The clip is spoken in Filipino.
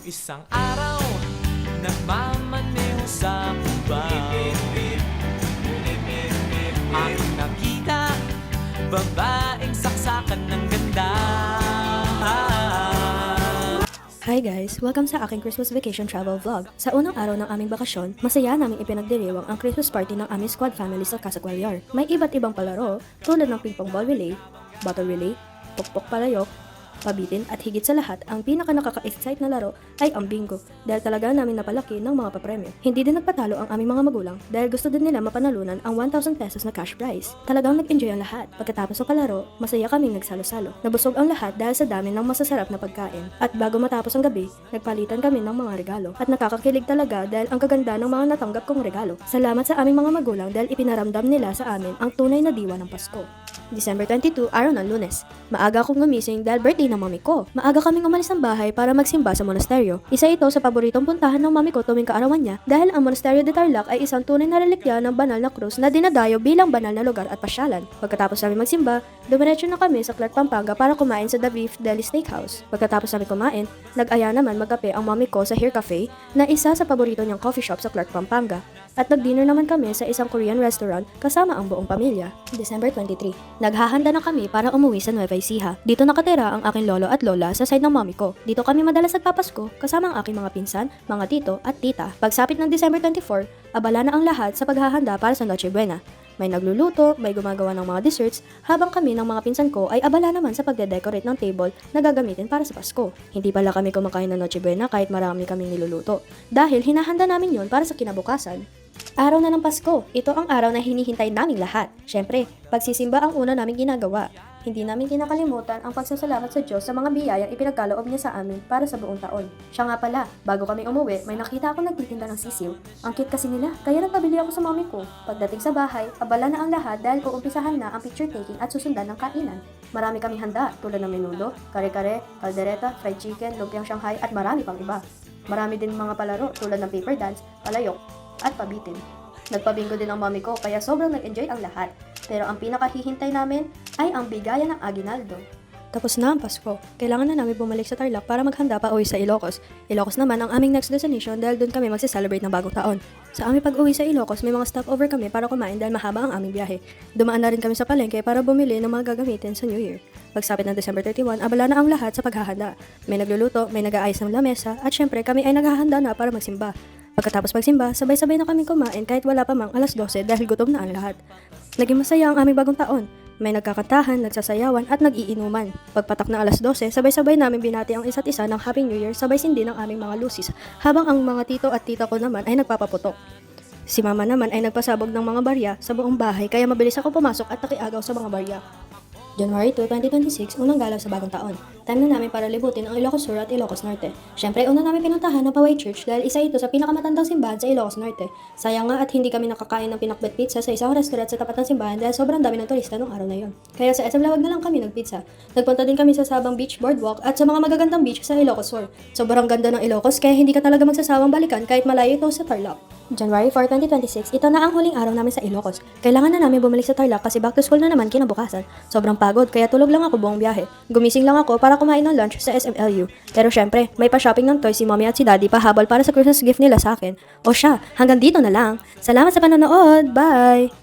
Isang araw, nagmamaneho sa kubang aking nakita, babaeng saksakan ng ganda. Hi guys! Welcome sa aking Christmas Vacation Travel Vlog. Sa unang araw ng aming bakasyon, masaya naming ipinagdiriwang ang Christmas party ng aming squad family sa Casa Cuellar. May iba't ibang palaro tulad ng ping-pong ball relay, bottle relay, pukpok palayok, pabitin at higit sa lahat, ang pinaka-nakaka-excite na laro ay ang bingo dahil talaga namin napalaki ng mga papremyo. Hindi din nagpatalo ang aming mga magulang dahil gusto din nila mapanalunan ang 1,000 pesos na cash prize. Talagang nag-enjoy ang lahat. Pagkatapos ng palaro, masaya kaming nagsalo-salo. Nabusog ang lahat dahil sa dami ng masasarap na pagkain. At bago matapos ang gabi, nagpalitan kami ng mga regalo. At nakakakilig talaga dahil ang kaganda ng mga natanggap kong regalo. Salamat sa aming mga magulang dahil ipinaramdam nila sa amin ang tunay na diwa ng Pasko. December 22, araw ng Lunes. Maaga akong gumising dahil birthday ng mami ko. Maaga kaming umalis ng bahay para magsimba sa monasteryo. Isa ito sa paboritong puntahan ng mami ko tuwing kaarawan niya dahil ang Monasteryo de Tarlac ay isang tunay na relikya ng banal na krus na dinadayo bilang banal na lugar at pasyalan. Pagkatapos namin magsimba, dumiretso na kami sa Clark, Pampanga para kumain sa The Beef Deli Steakhouse. Pagkatapos namin kumain, nag-aya naman magkape ang mami ko sa Here Cafe na isa sa paborito niyang coffee shop sa Clark, Pampanga. At nag-dinner naman kami sa isang Korean restaurant kasama ang buong pamilya. December 23. Naghahanda na kami para umuwi sa Nueva Ecija. Dito nakatira ang aking lolo at lola sa side ng mami ko. Dito kami madalas nagpapasko kasama ang aking mga pinsan, mga tito at tita. Pagsapit ng December 24, abala na ang lahat sa paghahanda para sa Noche Buena. May nagluluto, may gumagawa ng mga desserts, habang kami ng mga pinsan ko ay abala naman sa pagde-decorate ng table na gagamitin para sa Pasko. Hindi pala kami kumakain ng Noche Buena kahit marami kaming niluluto. Dahil hinahanda namin yon para sa kinabukasan. Araw na ng Pasko, ito ang araw na hinihintay naming lahat. Syempre, pagsisimba ang una naming ginagawa. Hindi namin kinakalimutan ang pagsasalamat sa Diyos sa mga biyayang ipinagkaloob niya sa amin para sa buong taon. Siya nga pala, bago kami umuwi, may nakita ako nagtitinda ng sisiw. Ang cute kasi nila, kaya nagpabili ako sa mami ko. Pagdating sa bahay, abala na ang lahat dahil uumpisahan na ang picture taking at susundan ng kainan. Marami kaming handa tulad ng menudo, kare-kare, kaldereta, fried chicken, lumpiang Shanghai at marami pang iba. Marami din mga palaro tulad ng paper dance, palayok, at pabitin. Nagpabingo din ang mami ko kaya sobrang nag-enjoy ang lahat. Pero ang pinakahihintay namin ay ang bigayan ng aginaldo. Tapos na ang Pasko. Kailangan na namin bumalik sa Tarlac para maghanda pa uwi sa Ilocos. Ilocos naman ang aming next destination dahil doon kami magse-celebrate ng bagong taon. Sa aming pag-uwi sa Ilocos, may mga stopover kami para kumain dahil mahaba ang aming biyahe. Dumaan na rin kami sa palengke para bumili ng mga gagamitin sa New Year. Pagsapit ng December 31, abala na ang lahat sa paghahanda. May nagluluto, may nag-aayos ng lamesa, at syempre kami ay naghahanda na para magsimba. Pagkatapos magsimba, sabay-sabay na kami kumain kahit wala pa mang alas 12 dahil gutom na ang lahat. Naging masaya ang aming bagong taon. May nagkakantahan, nagsasayawan at nag-iinuman. Pagpatak na alas 12, sabay-sabay namin binati ang isa't isa ng Happy New Year sabay sindi ng aming mga lusis habang ang mga tito at tita ko naman ay nagpapaputok. Si mama naman ay nagpasabog ng mga barya sa buong bahay kaya mabilis ako pumasok at nakiagaw sa mga barya. January 2, 2026, unang galaw sa bagong taon. Time na namin para libutin ang Ilocos Sur at Ilocos Norte. Syempre, una namin pinuntahan ang Poway Church dahil isa ito sa pinakamatandang simbahan sa Ilocos Norte. Sayang nga at hindi kami nakakain ng pinakbet pizza sa isang restaurant sa tapat ng simbahan dahil sobrang dami ng turista nung araw na yon. Kaya sa SM Lawag na lang kami nagpizza. Nagpunta din kami sa Sabang Beach Boardwalk at sa mga magagandang beach sa Ilocos Sur. Sobrang ganda ng Ilocos kaya hindi ka talaga magsasawang balikan kahit malayo ito sa Tarlac. January 4, 2026, ito na ang huling araw namin sa Ilocos. Kailangan na namin bumalik sa Tarlac kasi back to school na naman kinabukasan. Sobrang pagod kaya tulog lang ako buong biyahe. Gumising lang ako para kumain ng lunch sa SMLU. Pero syempre, may pa-shopping ng toys si mommy at si daddy pahabol para sa Christmas gift nila sa akin. O siya, hanggang dito na lang. Salamat sa panonood! Bye!